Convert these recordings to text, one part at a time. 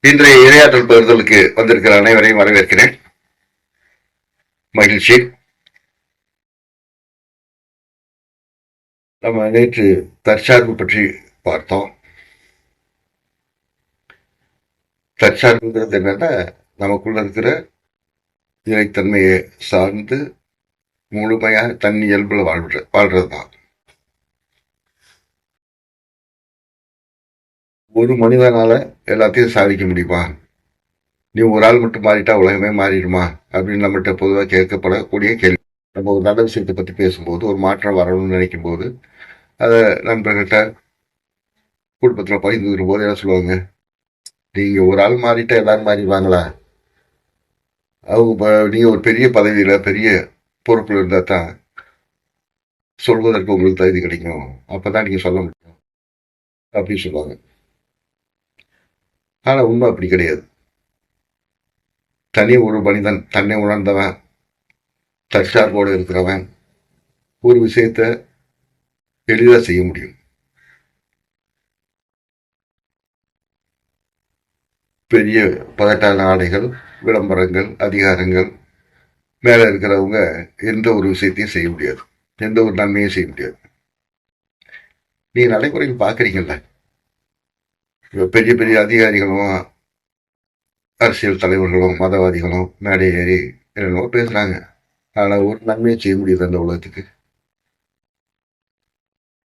இன்றைய இரையாற்றல் பகிர்தலுக்கு வந்திருக்கிற அனைவரையும் வரவேற்கிறேன். மகிழ்ச்சி. நம்ம நேற்று தற்சார்பு பற்றி பார்த்தோம். தற்சார்புங்கிறது என்னன்னா, நமக்குள்ள இருக்கிற இறைத்தன்மையை சார்ந்து முழுமையா தன் இயல்புல வாழ்றதுதான். ஒரு மனிதனால எல்லாத்தையும் சாதிக்க முடியுமா? நீ ஒரு ஆள் மட்டும் மாறிட்டா உலகமே மாறிடுமா அப்படின்னு நம்மகிட்ட பொதுவாக கேட்கப்படக்கூடிய கேள்வி. நம்ம ஒரு நல்ல விஷயத்தை பத்தி பேசும்போது, ஒரு மாற்றம் வரணும்னு நினைக்கும் போது, அதை நண்பர்கள்ட்ட குடும்பத்துல பகிர்ந்துக்கிற போது என்ன சொல்லுவாங்க? நீங்க ஒரு ஆள் மாறிட்டா எல்லாரும் மாறிடுவாங்களா? நீங்க ஒரு பெரிய பதவியில பெரிய பொறுப்புல இருந்தா தான் சொல்வதற்கு உங்களுக்கு தகுதி கிடைக்கும். அப்பதான் நீங்க சொல்ல முடியும் அப்படின்னு சொல்லுவாங்க. ஆனா உண்மை அப்படி கிடையாது. தனி ஒரு மனிதன் தன்னை உணர்ந்தவன், தற்சார்போடு இருக்கிறவன் ஒரு விஷயத்த எளிதா செய்ய முடியும். பெரிய பதட்டான ஆடைகள், விளம்பரங்கள், அதிகாரங்கள் மேல இருக்கிறவங்க எந்த ஒரு விஷயத்தையும் செய்ய முடியாது. எந்த ஒரு நன்மையும் செய்ய முடியாது. நீங்க நடைமுறையில் பாக்குறீங்கல்ல, பெரிய பெரிய அதிகாரிகளும் அரசியல் தலைவர்களும் மதவாதிகளும் மேடை ஏறி என்னென்னவோ பேசுறாங்க. ஆனா ஒரு நன்மையை செய்ய முடியுது அந்த உலகத்துக்கு?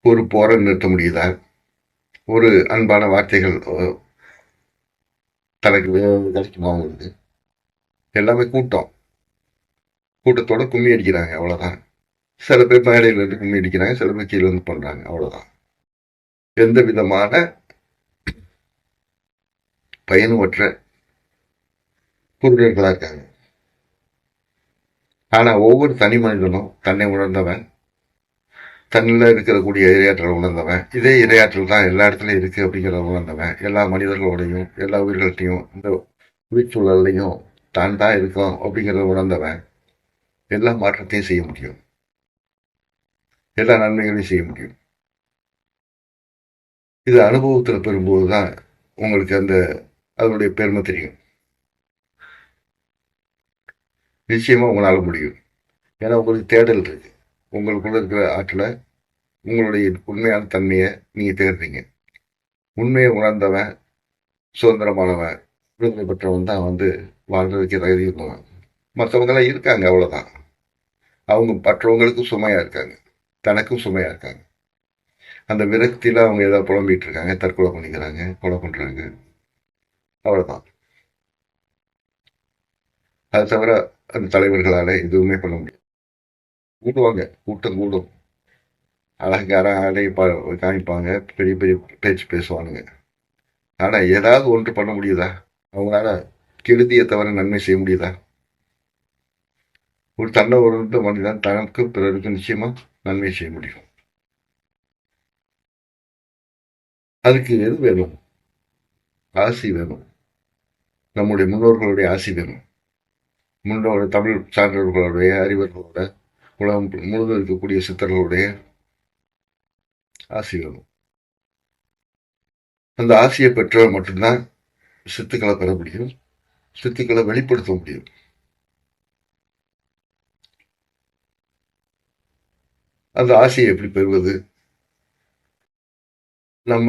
ஒரு போரை நிறுத்த முடியுதா? ஒரு அன்பான வார்த்தைகள் தனக்கு கிடைக்குமா அவங்களுக்கு? எல்லாமே கூட்டத்தோட கும்மி அடிக்கிறாங்க, அவ்வளவுதான். சில பேர் மேடையில இருந்து கும்மி அடிக்கிறாங்க, சில பேர் கீழே இருந்து பண்றாங்க, அவ்வளவுதான். எந்த விதமான பயனுமற்ற குருடர்களா இருக்காங்க. ஆனா ஒவ்வொரு தனி மனிதனும் தன்னை உணர்ந்தவன், தன்னில் இருக்கக்கூடிய இரையாற்றல் உணர்ந்தவன், இதே இரையாற்றல் தான் எல்லா இடத்துலயும் இருக்கு அப்படிங்கிறத உணர்ந்தவன், எல்லா மனிதர்களோடையும் எல்லா உயிர்கள்ட்டையும் இந்த உயிர்ச்சூழல்லையும் தான் தான் இருக்கோம் அப்படிங்கிறத உணர்ந்தவன் எல்லா மாற்றத்தையும் செய்ய முடியும். எல்லா நன்மைகளையும் செய்ய முடியும். இது அனுபவத்துல பெறும்போதுதான் உங்களுக்கு அதனுடைய பெருமை தெரியும். நிச்சயமா உங்களால முடியும். ஏன்னா உங்களுக்கு தேடல் இருக்கு. உங்களுக்குள்ள இருக்கிற ஆற்றலை, உங்களுடைய உண்மையான தன்மையை நீங்க தேடுறீங்க. உண்மையை உணர்ந்தவன், சுதந்திரமானவன், விடுதலை பெற்றவன் தான் வாழ்றதுக்கு தகுதி இருந்தவன். மற்றவங்க எல்லாம் இருக்காங்க, அவ்வளவுதான். அவங்க மற்றவங்களுக்கும் சுமையா இருக்காங்க, தனக்கும் சுமையா இருக்காங்க. அந்த விரக்தியில அவங்க ஏதாவது புலம்பிட்டு இருக்காங்க, தற்கொலை பண்ணிக்கிறாங்க, கொலை பண்றாங்க, அவ்வளவுதான். அது தவிர அந்த தலைவர்களால எதுவுமே பண்ண முடியாது. கூடுவாங்க, கூட்டம் கூடும், அலங்கார ஆடை காமிப்பாங்க, பெரிய பெரிய பேச்சு பேசுவானுங்க. ஆனா ஏதாவது ஒன்று பண்ண முடியுதா? அவங்களால கெடுதியை தவிர நன்மை செய்ய முடியுதா? ஒரு தன்னை உணர்ந்த மனிதன் தனக்கு பிறருக்கு நிச்சயமா நன்மை செய்ய முடியும். அதுக்கு எது வேணும்? ஆசி வேணும். நம்முடைய முன்னோர்களுடைய ஆசி வேணும். முன்னோட தமிழ் சான்றோர்களுடைய அறிவர்களோட, உலகம் முழுவதும் இருக்கக்கூடிய சித்தர்களுடைய ஆசி வேணும். அந்த ஆசியை பெற்றவர் மட்டும்தான் சித்துக்களை பெற முடியும், சித்துக்களை வெளிப்படுத்த முடியும். அந்த ஆசையை எப்படி பெறுவது? நம்ம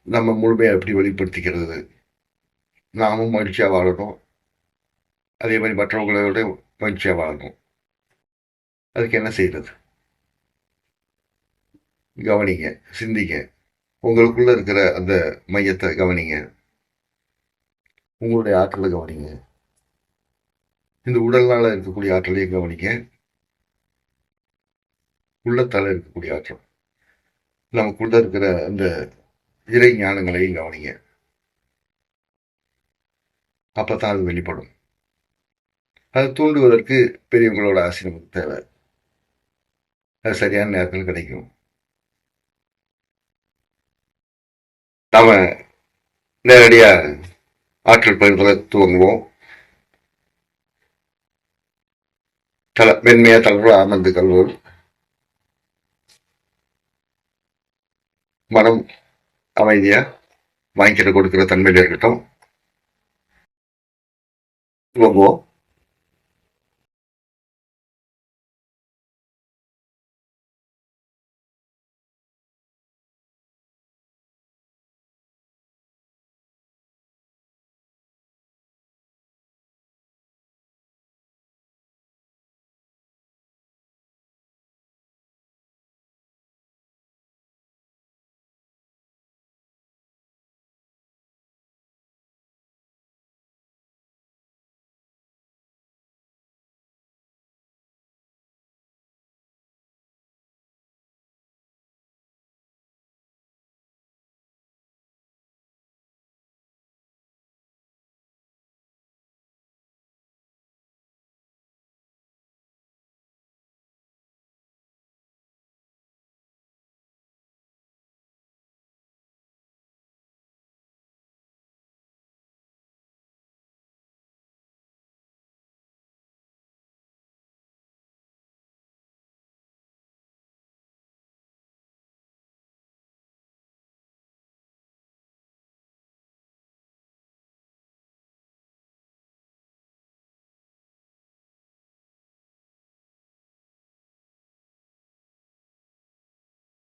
நம்ம முழுமையை எப்படி வெளிப்படுத்திக்கிறது? நாமும் மகிழ்ச்சியா வாழணும், அதே மாதிரி மற்றவங்களோட மகிழ்ச்சியா வாழணும். அதுக்கு என்ன செய்யறது? கவனிங்க, சிந்திங்க. உங்களுக்குள்ள இருக்கிற அந்த மையத்தை கவனிங்க. உங்களுடைய ஆற்றலை கவனிங்க. இந்த உடல்னால இருக்கக்கூடிய ஆற்றலையும் கவனிங்க. உள்ளத்தால இருக்கக்கூடிய ஆற்றல், நமக்குள்ள இருக்கிற அந்த இறை ஞானங்களையும் கவனிங்க. அப்பதான் அது வெளிப்படும். அதை தூண்டுவதற்கு பெரியவங்களோட ஆசை நமக்கு தேவை. அது சரியான நேரத்தில் கிடைக்கும். நாம நேரடியா ஆற்றல் பகிர்தலை துவங்குவோம். மென்மையா தளர்வு அமர்ந்து கல்வோம். மனம் அமைதியா வாங்கிக்கிற கொடுக்கிற தன்மையில இருக்கட்டும். துவங்குவோம்.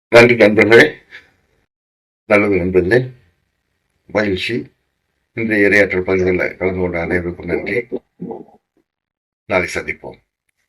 நன்றி நண்பர்களே. நல்லது நண்பர்களே. மகிழ்ச்சி. இன்றைய இரையாற்றல் பகுதிகளில் கலந்து கொண்ட அனைவருக்கும் நன்றி. நாளை சந்திப்போம்.